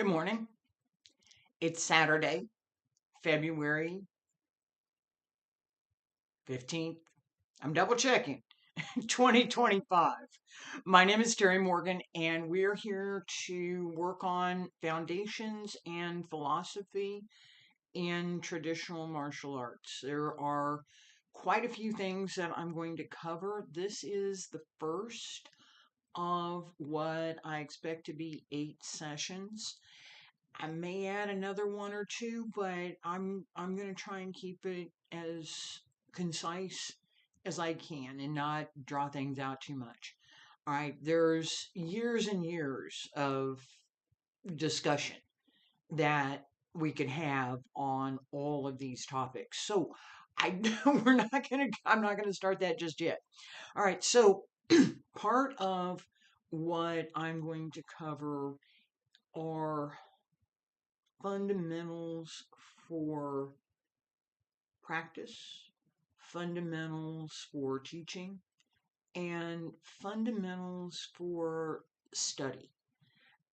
Good morning. It's Saturday, February 15th. I'm double checking. 2025. My name is Terry Morgan, and we're here to work on foundations and philosophy in traditional martial arts. There are quite a few things that I'm going to cover. This is the first of what I expect to be 8 sessions. I may add another one or two, but I'm going to try and keep it as concise as I can and not draw things out too much. All right, there's years and years of discussion that we could have on all of these topics. So I I'm not going to start that just yet. All right, so part of what I'm going to cover are fundamentals for practice, fundamentals for teaching, and fundamentals for study.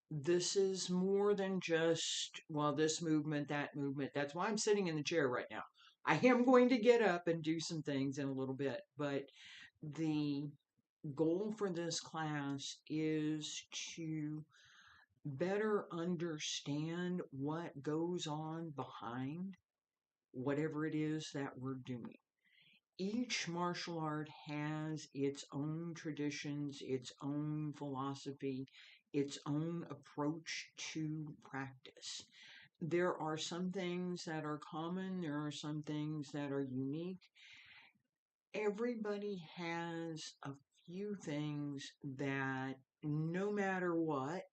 This is more than just, well, this movement, that movement. That's why I'm sitting in the chair right now. I am going to get up and do some things in a little bit, but the goal for this class is to better understand what goes on behind whatever it is that we're doing. Each martial art has its own traditions, its own philosophy, its own approach to practice. There are some things that are common, there are some things that are unique. Everybody has a few things that no matter what,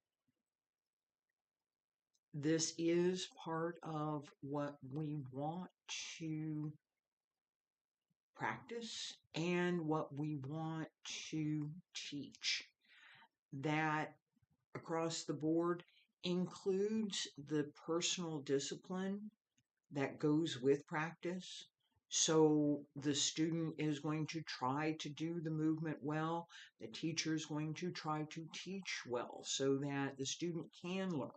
this is part of what we want to practice and what we want to teach. That across the board includes the personal discipline that goes with practice. So the student is going to try to do the movement well. The teacher is going to try to teach well so that the student can learn.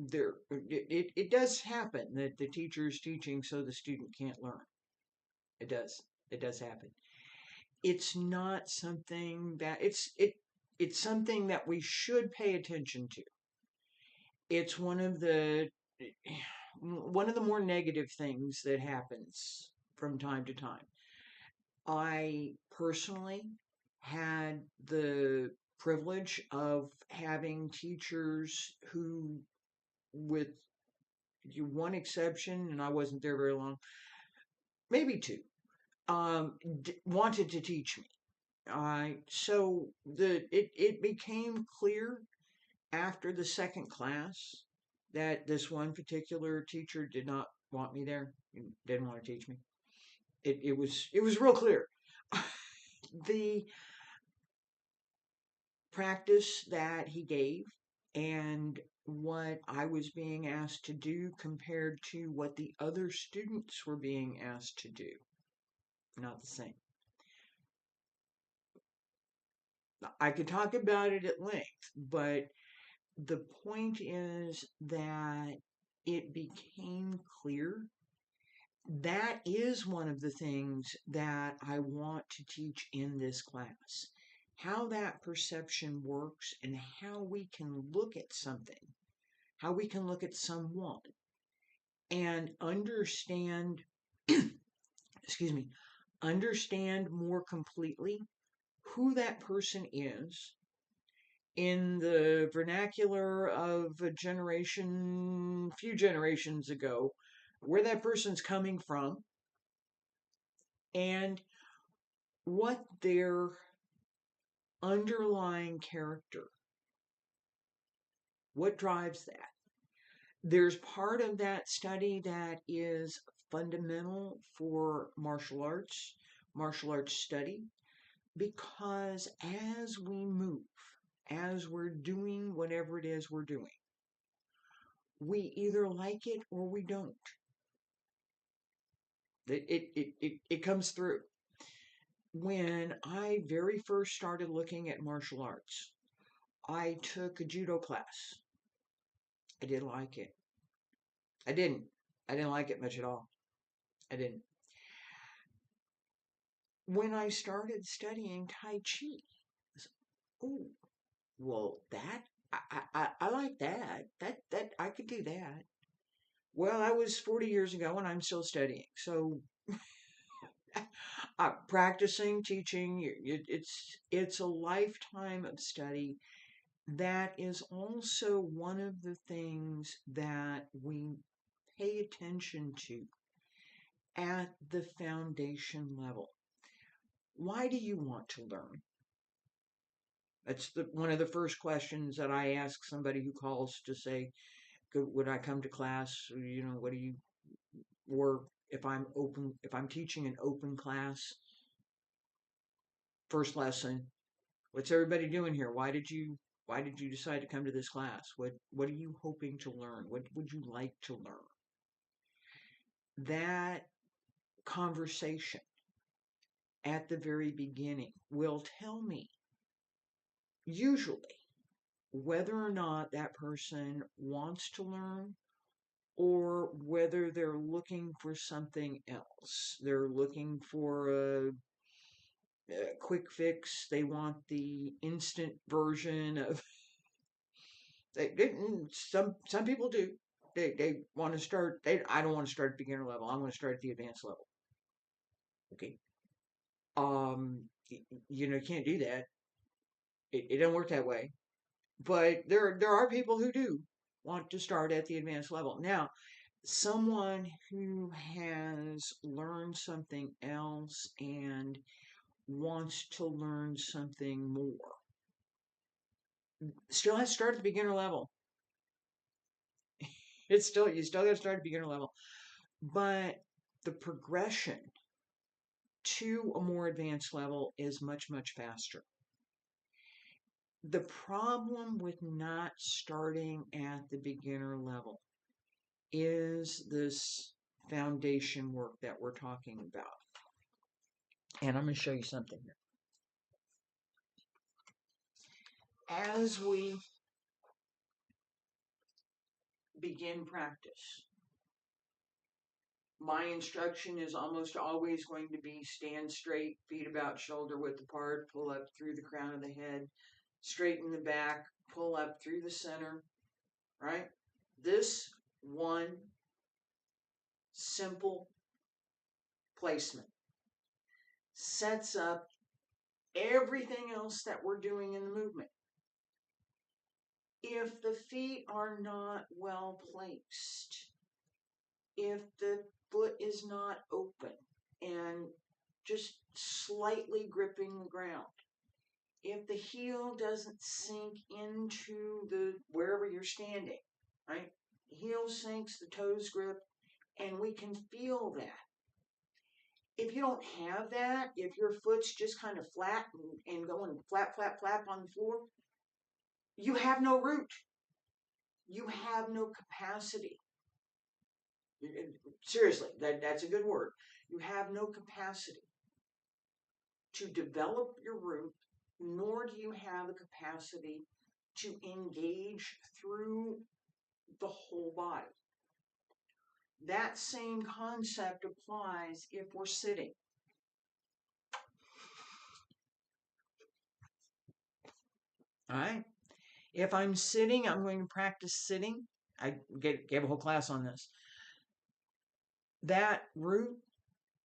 It does happen that the teacher is teaching so the student can't learn. It does. It does happen. It's not something that it's something that we should pay attention to. It's one of the more negative things that happens from time to time. I personally had the privilege of having teachers who, with one exception, and I wasn't there very long, maybe two, wanted to teach me. So it became clear after the second class that this one particular teacher did not want me there. He didn't want to teach me. It was real clear. The practice that he gave and what I was being asked to do compared to what the other students were being asked to do, not the same. I could talk about it at length, but the point is that it became clear that is one of the things that I want to teach in this class. How that perception works and how we can look at something, how we can look at someone and understand, excuse me, understand more completely who that person is in the vernacular of few generations ago, where that person's coming from, and what their underlying character, what drives that. There's part of that study that is fundamental for martial arts study, because as we move, as we're doing whatever it is we're doing, we either like it or we don't. It comes through. When I very first started looking at martial arts, I took a judo class. I didn't like it. I didn't. I didn't like it much at all. I didn't. When I started studying Tai Chi, I said, oh, well, that I like that. That I could do that. Well, that was 40 years ago, and I'm still studying. So, practicing, teaching, it's a lifetime of study. That is also one of the things that we pay attention to at the foundation level. Why do you want to learn? That's one of the first questions that I ask somebody who calls to say, would I come to class? What do you, or if I'm teaching an open class, first lesson, what's everybody doing here? Why did you decide to come to this class? What are you hoping to learn? What would you like to learn? That conversation at the very beginning will tell me, usually, whether or not that person wants to learn or whether they're looking for something else. They're looking for a quick fix. They want the instant version of. Some people do. They want to start. I don't want to start at beginner level. I want to start at the advanced level. Okay. You can't do that. It doesn't work that way. But there are people who do want to start at the advanced level. Now, someone who has learned something else and wants to learn something more still has to start at the beginner level. You still got to start at beginner level, but the progression to a more advanced level is much faster. The problem with not starting at the beginner level is this foundation work that we're talking about. And I'm going to show you something here. As we begin practice, my instruction is almost always going to be stand straight, feet about shoulder width apart, pull up through the crown of the head, straighten the back, pull up through the center, right? This one simple placement sets up everything else that we're doing in the movement. If the feet are not well placed, if the foot is not open and just slightly gripping the ground, if the heel doesn't sink into the wherever you're standing, right? Heel sinks, the toes grip, and we can feel that. If you don't have that, if your foot's just kind of flat and going flap on the floor, you have no root. You have no capacity. Seriously, that's a good word. You have no capacity to develop your root, nor do you have the capacity to engage through the whole body. That same concept applies if we're sitting. All right. If I'm sitting, I'm going to practice sitting. I gave a whole class on this. That root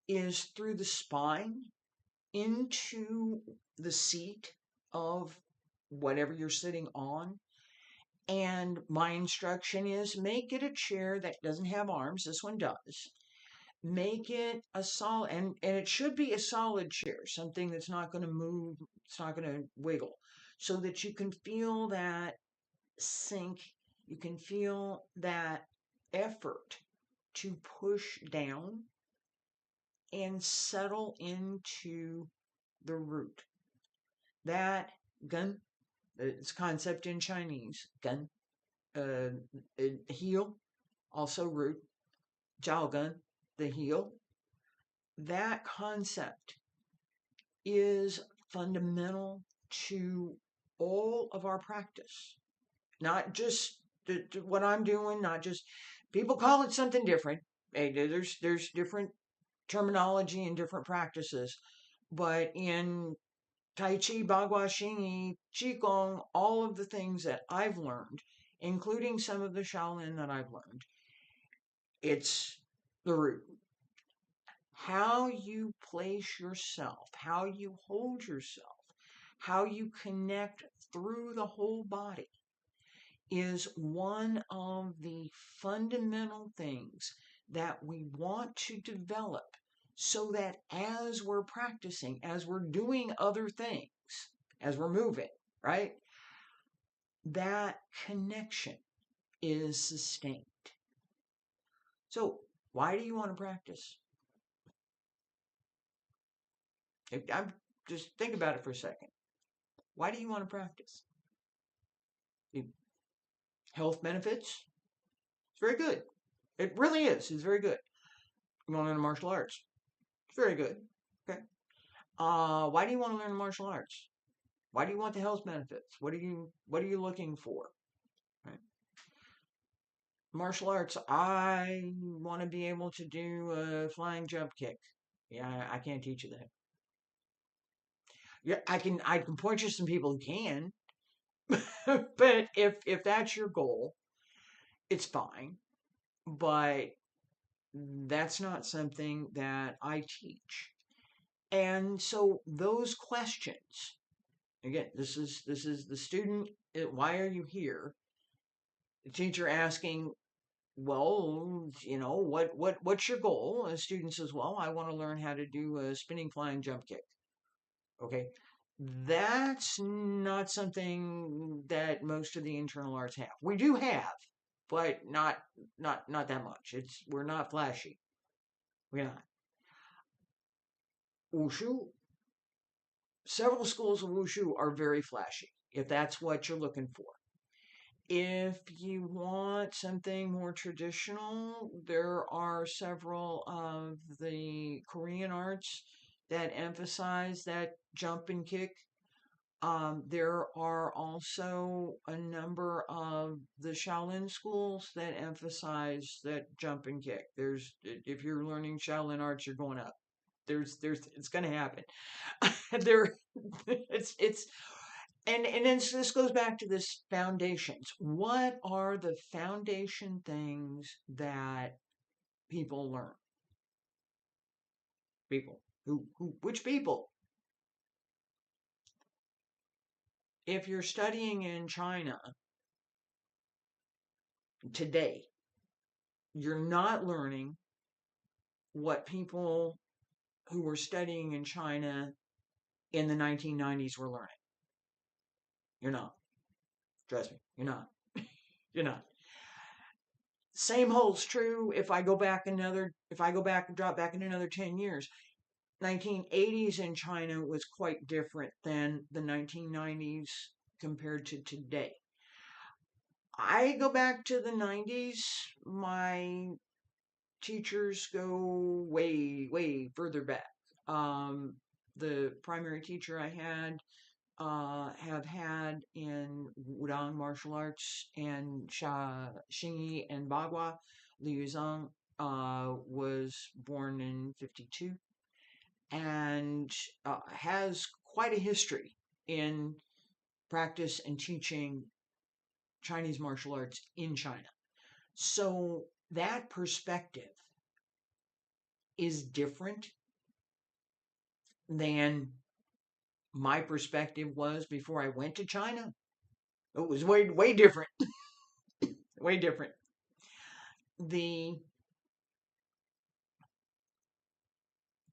is through the spine into the seat of whatever you're sitting on. And my instruction is make it a chair that doesn't have arms. This one does. Make it a solid, and it should be a solid chair, something that's not going to move, it's not going to wiggle, so that you can feel that sink, you can feel that effort to push down and settle into the root. That gun, it's concept in Chinese, gun, heel, also root, jiao gun, the heel. That concept is fundamental to all of our practice, not just what I'm doing, not just people call it something different. Hey, there's different terminology and different practices, but in Tai Chi, Bagua, Xingyi, Qigong, all of the things that I've learned, including some of the Shaolin that I've learned, it's the root. How you place yourself, how you hold yourself, how you connect through the whole body is one of the fundamental things that we want to develop so that as we're practicing, as we're doing other things, as we're moving, right, that connection is sustained. So, why do you want to practice? I'm just think about it for a second. Why do you want to practice? Health benefits? It's very good. It really is. It's very good. You want to learn martial arts? It's very good. Okay. Why do you want to learn martial arts? Why do you want the health benefits? What are you looking for? Right? Martial arts, I want to be able to do a flying jump kick. Yeah, I can't teach you that. Yeah, I can point you to some people who can. But if that's your goal, it's fine. But that's not something that I teach. And so those questions, again, this is the student, why are you here? The teacher asking, well, what's your goal? A student says, well, I want to learn how to do a spinning flying jump kick. Okay. That's not something that most of the internal arts have. We do have, but not that much. We're not flashy. We're not. Wushu, several schools of wushu are very flashy, if that's what you're looking for. If you want something more traditional, there are several of the Korean arts that emphasize that jump and kick. There are also a number of the Shaolin schools that emphasize that jump and kick. If you're learning Shaolin arts, you're going up. It's going to happen. there, it's and then this goes back to this foundations. What are the foundation things that people learn? People which people? If you're studying in China today, you're not learning what people who were studying in China in the 1990s were learning. You're not. Trust me, you're not. You're not. Same holds true if I go back and drop back in another 10 years. 1980s in China was quite different than the 1990s compared to today. I go back to the 90s. My teachers go way, way further back. The primary teacher I have had in Wudang martial arts and Xingyi and Bagua. Liu Zhang was born in 52 and has quite a history in practice and teaching Chinese martial arts in China. So that perspective is different than my perspective was before I went to China. It was way, way different. Way different. The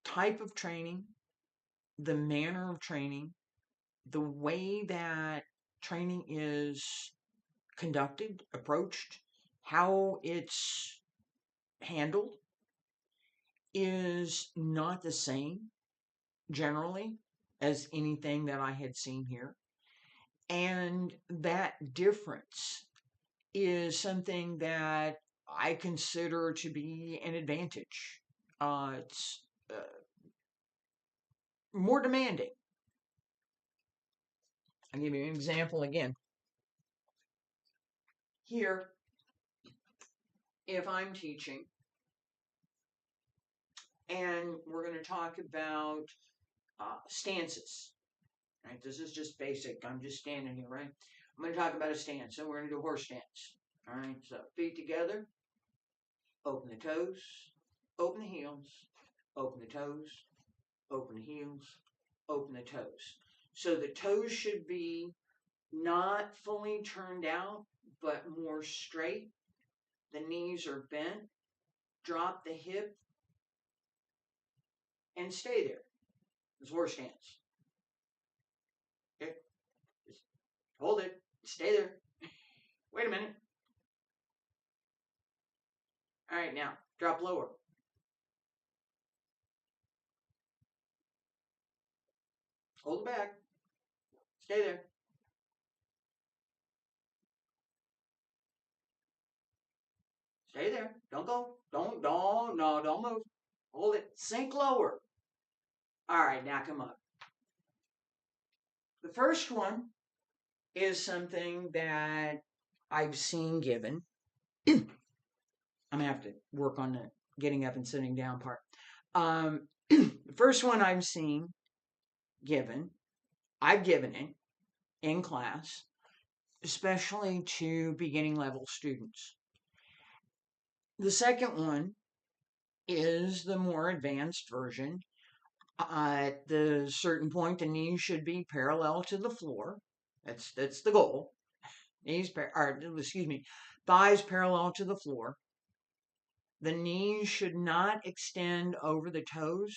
type of training, the manner of training, the way that training is conducted, approached, how it's handled is not the same generally as anything that I had seen here. And that difference is something that I consider to be an advantage. It's more demanding. I'll give you an example again. here, if I'm teaching, and we're going to talk about stances, right? This is just basic. I'm just standing here, right? I'm going to talk about a stance. So we're going to do a horse stance. All right, so feet together, open the toes, open the heels, open the toes, open the heels, open the toes. So the toes should be not fully turned out, but more straight. The knees are bent. Drop the hip and stay there. It's horse stance. Okay, just hold it. Stay there. Wait a minute. All right, now drop lower. Hold it back. Stay there. Stay there. Don't go. Don't move. Hold it. Sink lower. All right, now come up. The first one is something that I've seen given. I'm gonna have to work on the getting up and sitting down part. The first one I've seen given, I've given it in class, especially to beginning level students. The second one is the more advanced version. At the certain point, the knees should be parallel to the floor. That's the goal. Thighs parallel to the floor. The knees should not extend over the toes.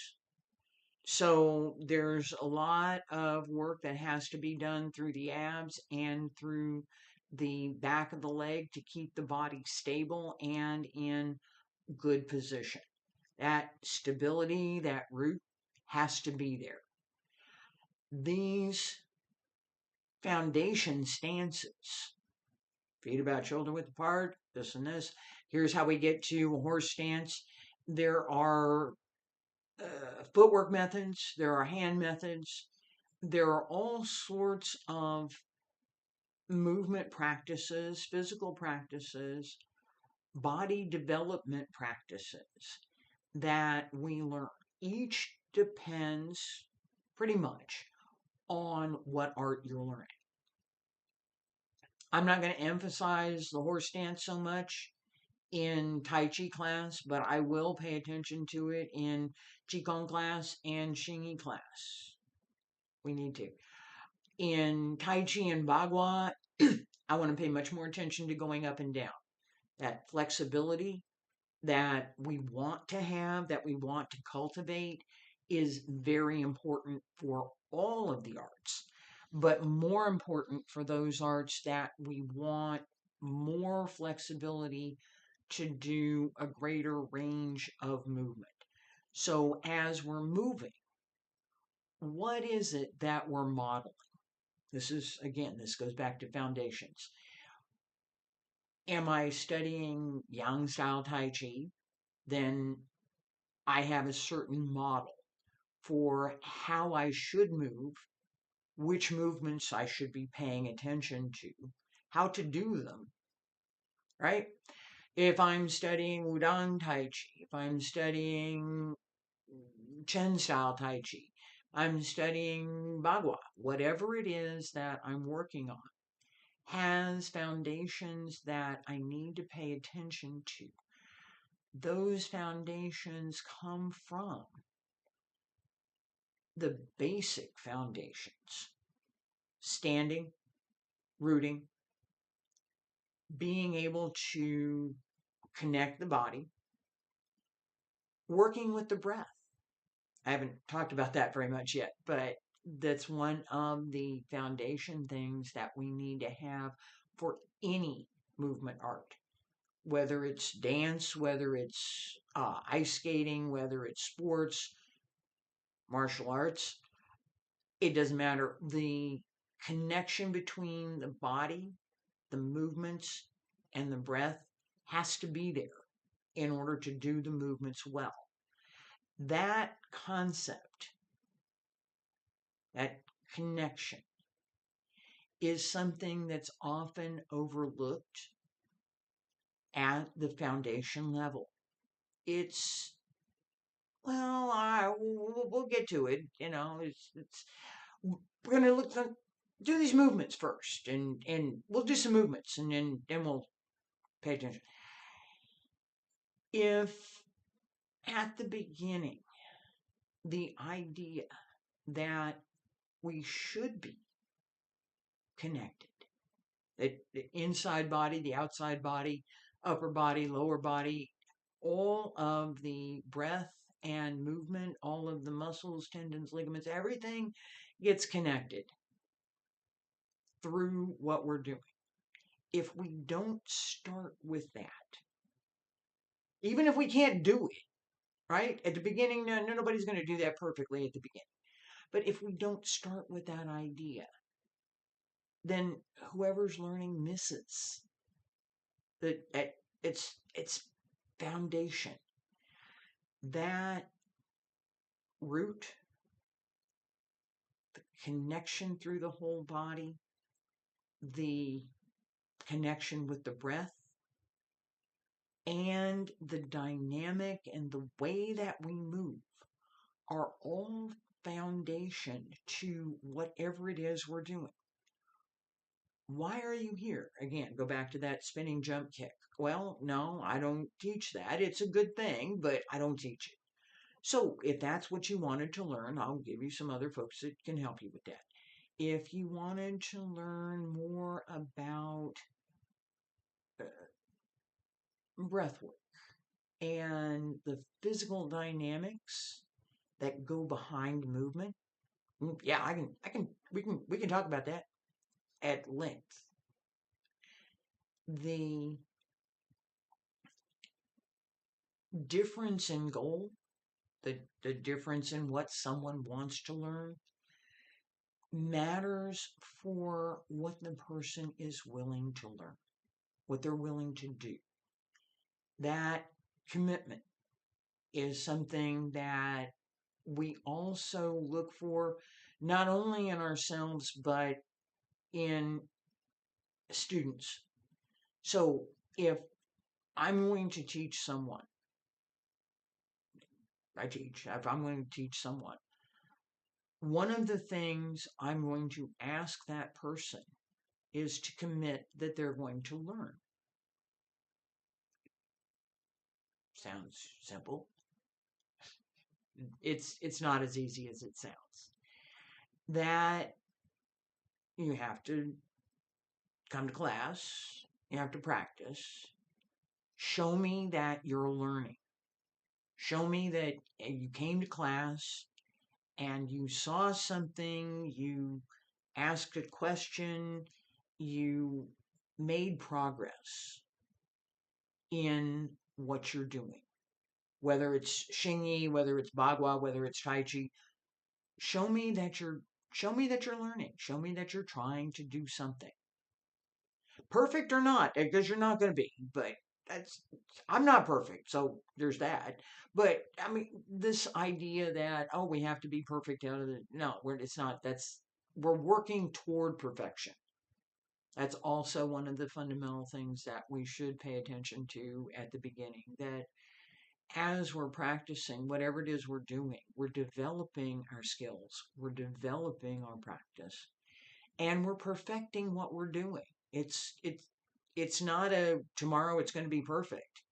So there's a lot of work that has to be done through the abs and through the back of the leg to keep the body stable and in good position. That stability, that root has to be there. These foundation stances, feet about shoulder width apart, this and this. Here's how we get to a horse stance. There are footwork methods, there are hand methods, there are all sorts of movement practices, physical practices, body development practices that we learn. Each depends pretty much on what art you're learning. I'm not going to emphasize the horse stance so much in Tai Chi class, but I will pay attention to it in Qigong class and Xingyi class. We need to. In Tai Chi and Bagua, I want to pay much more attention to going up and down. That flexibility that we want to have, that we want to cultivate, is very important for all of the arts, but more important for those arts that we want more flexibility to do a greater range of movement. So as we're moving, what is it that we're modeling? This goes back to foundations. Am I studying Yang style Tai Chi? Then I have a certain model for how I should move, which movements I should be paying attention to, how to do them, right? If I'm studying Wudang Tai Chi, if I'm studying Chen style Tai Chi, I'm studying Bagua, whatever it is that I'm working on has foundations that I need to pay attention to. Those foundations come from the basic foundations: standing, rooting, being able to connect the body, working with the breath. I haven't talked about that very much yet, but that's one of the foundation things that we need to have for any movement art, whether it's dance, whether it's ice skating, whether it's sports, martial arts. It doesn't matter. The connection between the body, the movements, and the breath has to be there in order to do the movements well. That concept, that connection, is something that's often overlooked at the foundation level. It's, well, we'll get to it. We're going to do these movements first, and we'll do some movements, and then we'll pay attention. If at the beginning, the idea that we should be connected, that the inside body, the outside body, upper body, lower body, all of the breath and movement, all of the muscles, tendons, ligaments, everything gets connected through what we're doing. If we don't start with that, even if we can't do it, right? At the beginning, nobody's going to do that perfectly at the beginning. But if we don't start with that idea, then whoever's learning misses its foundation. That root, the connection through the whole body, the connection with the breath, and the dynamic and the way that we move are all foundation to whatever it is we're doing. Why are you here? Again, go back to that spinning jump kick. Well, no, I don't teach that. It's a good thing, but I don't teach it. So if that's what you wanted to learn, I'll give you some other folks that can help you with that. If you wanted to learn more about breath work and the physical dynamics that go behind movement, yeah, we can talk about that at length. The difference in goal, the difference in what someone wants to learn matters for what the person is willing to learn, what they're willing to do. That commitment is something that we also look for not only in ourselves but in students. So if I'm going to teach someone, if I'm going to teach someone, one of the things I'm going to ask that person is to commit that they're going to learn. Sounds simple. It's not as easy as it sounds. That you have to come to class, you have to practice. Show me that you're learning. Show me that you came to class and you saw something, you asked a question, you made progress in what you're doing. Whether it's Xingyi, whether it's Bagua, whether it's Tai Chi, show me that you're learning. Show me that you're trying to do something. Perfect or not, because you're not going to be, but I'm not perfect, so there's that. But I mean, this idea that we have to be perfect it's not. We're working toward perfection. That's also one of the fundamental things that we should pay attention to at the beginning. That as we're practicing whatever it is we're doing, we're developing our skills, we're developing our practice, and we're perfecting what we're doing. It's not a tomorrow it's going to be perfect.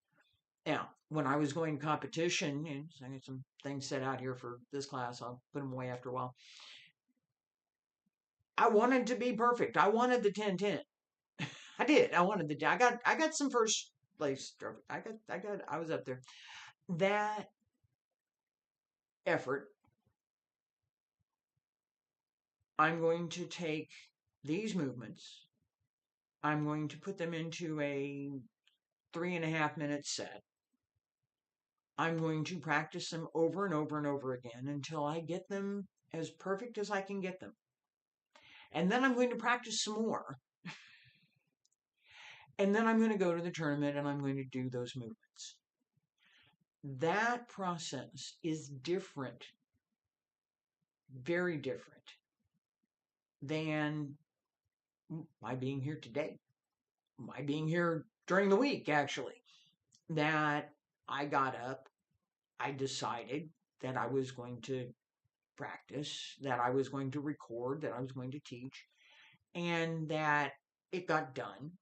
Now, when I was going competition, and I got some things set out here for this class, I'll put them away after a while. I wanted to be perfect. I wanted the 10-10. I did. I got some first place trophy. I was up there. That effort, I'm going to take these movements, I'm going to put them into a 3.5-minute set. I'm going to practice them over and over and over again until I get them as perfect as I can get them. And then I'm going to practice some more. And then I'm going to go to the tournament and I'm going to do those movements. That process is different, very different than my being here today, my being here during the week, actually, that I got up. I decided that I was going to practice, that I was going to record, that I was going to teach, and that it got done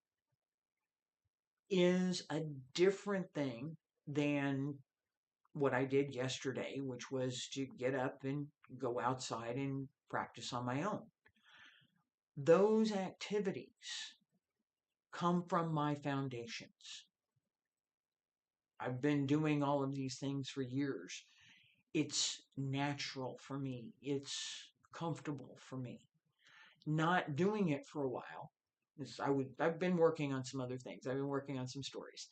is a different thing than what I did yesterday, which was to get up and go outside and practice on my own. Those activities come from my foundations. I've been doing all of these things for years. It's natural for me. It's comfortable for me. Not doing it for a while. I've been working on some other things. I've been working on some stories.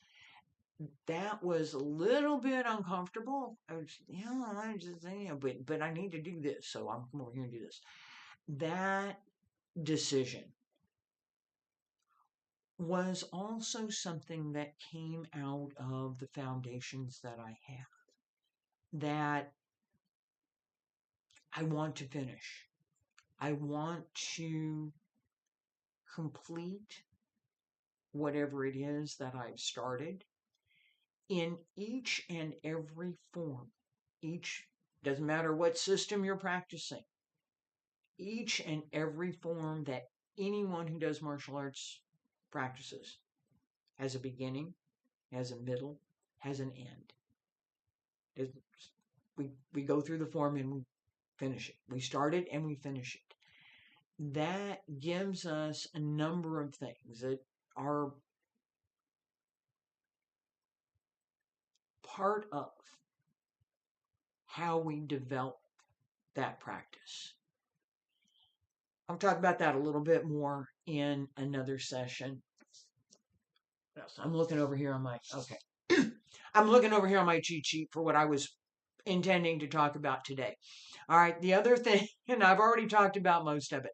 That was a little bit uncomfortable. But I need to do this, so I'm over here and do this. That decision was also something that came out of the foundations that I have, that I want to finish. I want to complete whatever it is that I've started in each and every form. Each, doesn't matter what system you're practicing, each and every form that anyone who does martial arts practices has a beginning, has a middle, has an end. We go through the form and we finish it. We start it and we finish it. That gives us a number of things that are part of how we develop that practice. I'll talk about that a little bit more in another session. So I'm looking over here on my, okay. I'm looking over here on my cheat sheet for what I was intending to talk about today. All right, the other thing, and I've already talked about most of it,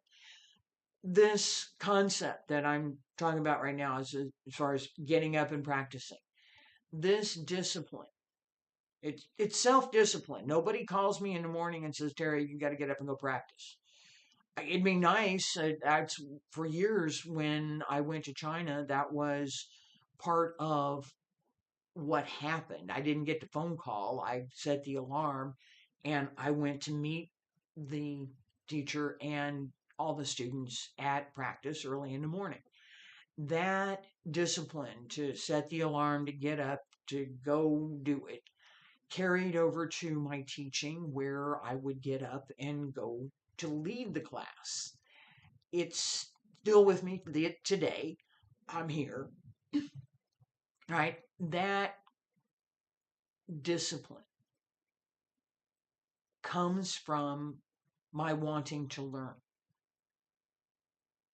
this concept that I'm talking about right now is as far as getting up and practicing. This discipline, it's self-discipline. Nobody calls me in the morning and says, Terry, you got to get up and go practice. It'd be nice. That's for years when I went to China, that was part of what happened. I didn't get the phone call. I set the alarm and I went to meet the teacher and all the students at practice early in the morning. That discipline to set the alarm, to get up, to go do it, carried over to my teaching where I would get up and go to lead the class. It's still with me today. I'm here. Right? That discipline comes from my wanting to learn.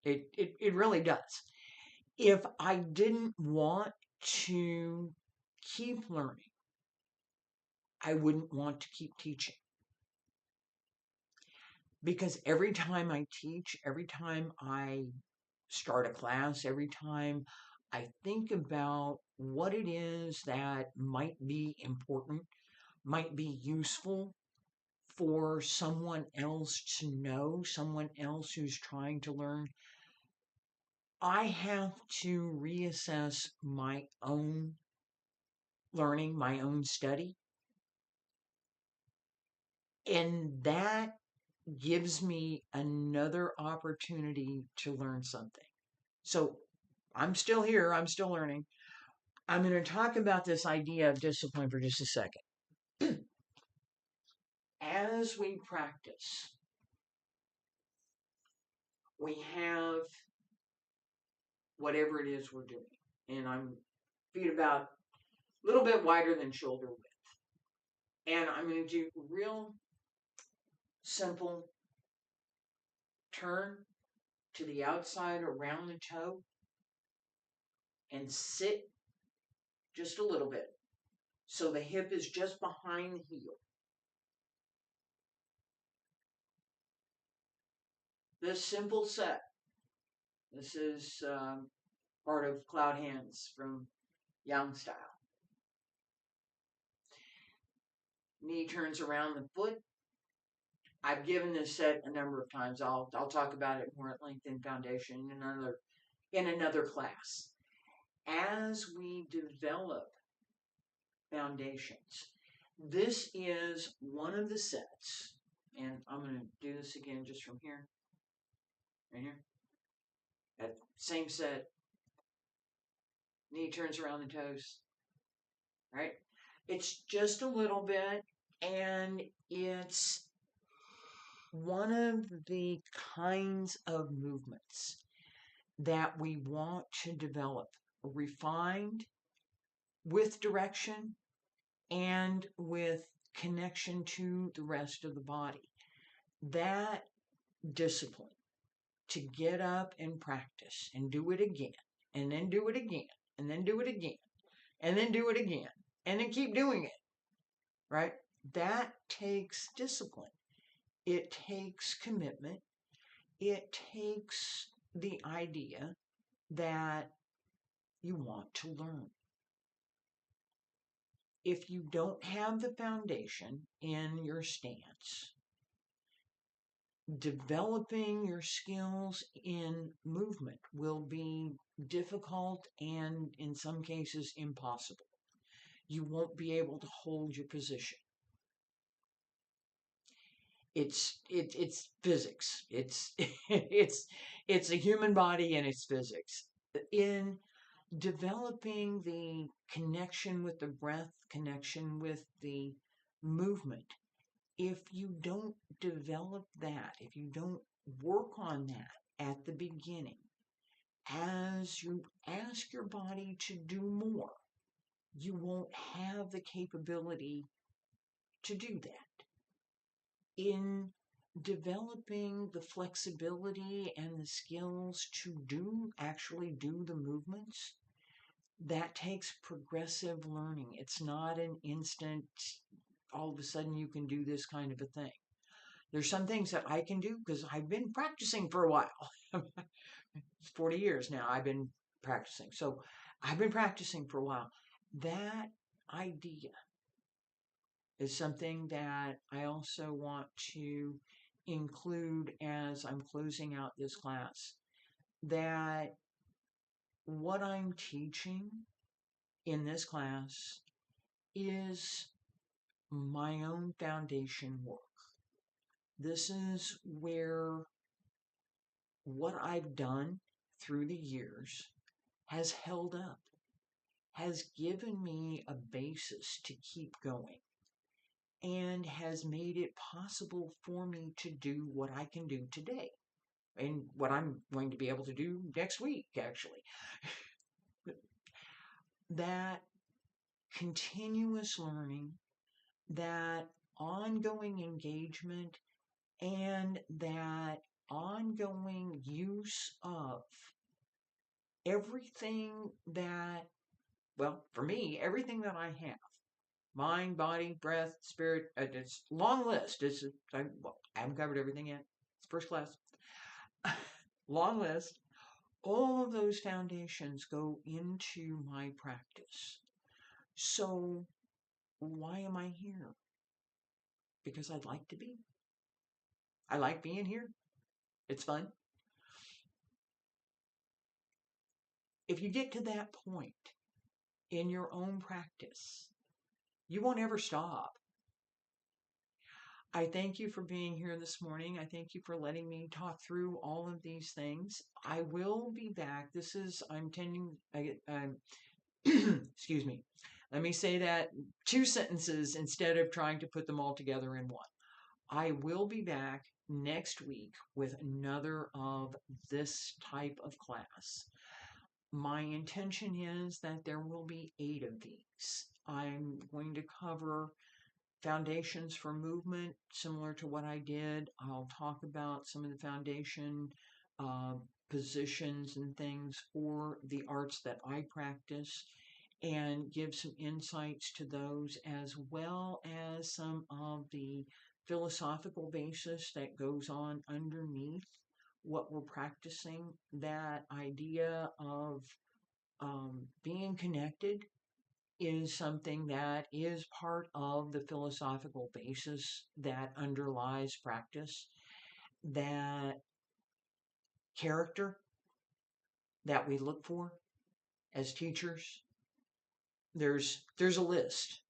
It really does. If I didn't want to keep learning, I wouldn't want to keep teaching. Because every time I teach, every time I start a class, every time I think about what it is that might be important, might be useful for someone else to know, someone else who's trying to learn, I have to reassess my own learning, my own study. And that gives me another opportunity to learn something. So I'm still here, I'm still learning. I'm going to talk about this idea of discipline for just a second. As we practice, we have whatever it is we're doing. And I'm feet about a little bit wider than shoulder width. And I'm going to do real simple turn to the outside around the toe and sit just a little bit. So the hip is just behind the heel. This simple set, this is part of Cloud Hands from Yang Style. Knee turns around the foot. I've given this set a number of times. I'll talk about it more at length in Foundation in another class. as we develop foundations. This is one of the sets, and I'm going to do this again just from here, right here. That same set, knee turns around the toes, right? It's just a little bit, and it's one of the kinds of movements that we want to develop, refined with direction and with connection to the rest of the body. That discipline to get up and practice and do it again, and then do it again, and then do it again, and then do it again, and then keep doing it, right? That takes discipline. It takes commitment. It takes the idea that you want to learn. If you don't have the foundation in your stance, developing your skills in movement will be difficult and in some cases impossible. You won't be able to hold your position. It's physics. It's it's a human body and it's physics. In developing the connection with the breath, connection with the movement, if you don't develop that, if you don't work on that at the beginning, as you ask your body to do more, you won't have the capability to do that. In developing the flexibility and the skills to actually do the movements, that takes progressive learning. It's not an instant, all of a sudden you can do this kind of a thing. There's some things that I can do because I've been practicing for a while. It's 40 years now I've been practicing. So I've been practicing for a while. That idea is something that I also want to include as I'm closing out this class. That what I'm teaching in this class is my own foundation work. This is where what I've done through the years has held up, has given me a basis to keep going, and has made it possible for me to do what I can do today and what I'm going to be able to do next week, actually. That continuous learning, that ongoing engagement, and that ongoing use of everything that, well, for me, everything that I have, mind, body, breath, spirit, it's a long list. I haven't covered everything yet. It's first class. Long list. All of those foundations go into my practice. So why am I here? Because I'd like to be. I like being here. It's fun. If you get to that point in your own practice, you won't ever stop. I thank you for being here this morning. I thank you for letting me talk through all of these things. I will be back. Excuse me. Let me say that two sentences instead of trying to put them all together in one. I will be back next week with another of this type of class. My intention is that there will be 8 of these. I'm going to cover foundations for movement, similar to what I did. I'll talk about some of the foundation uh, positions and things for the arts that I practice, and give some insights to those, as well as some of the philosophical basis that goes on underneath what we're practicing. That idea of being connected is something that is part of the philosophical basis that underlies practice. That character that we look for as teachers. There's a list.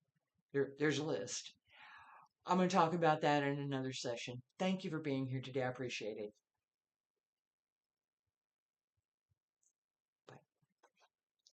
There's a list. I'm going to talk about that in another session. Thank you for being here today. I appreciate it.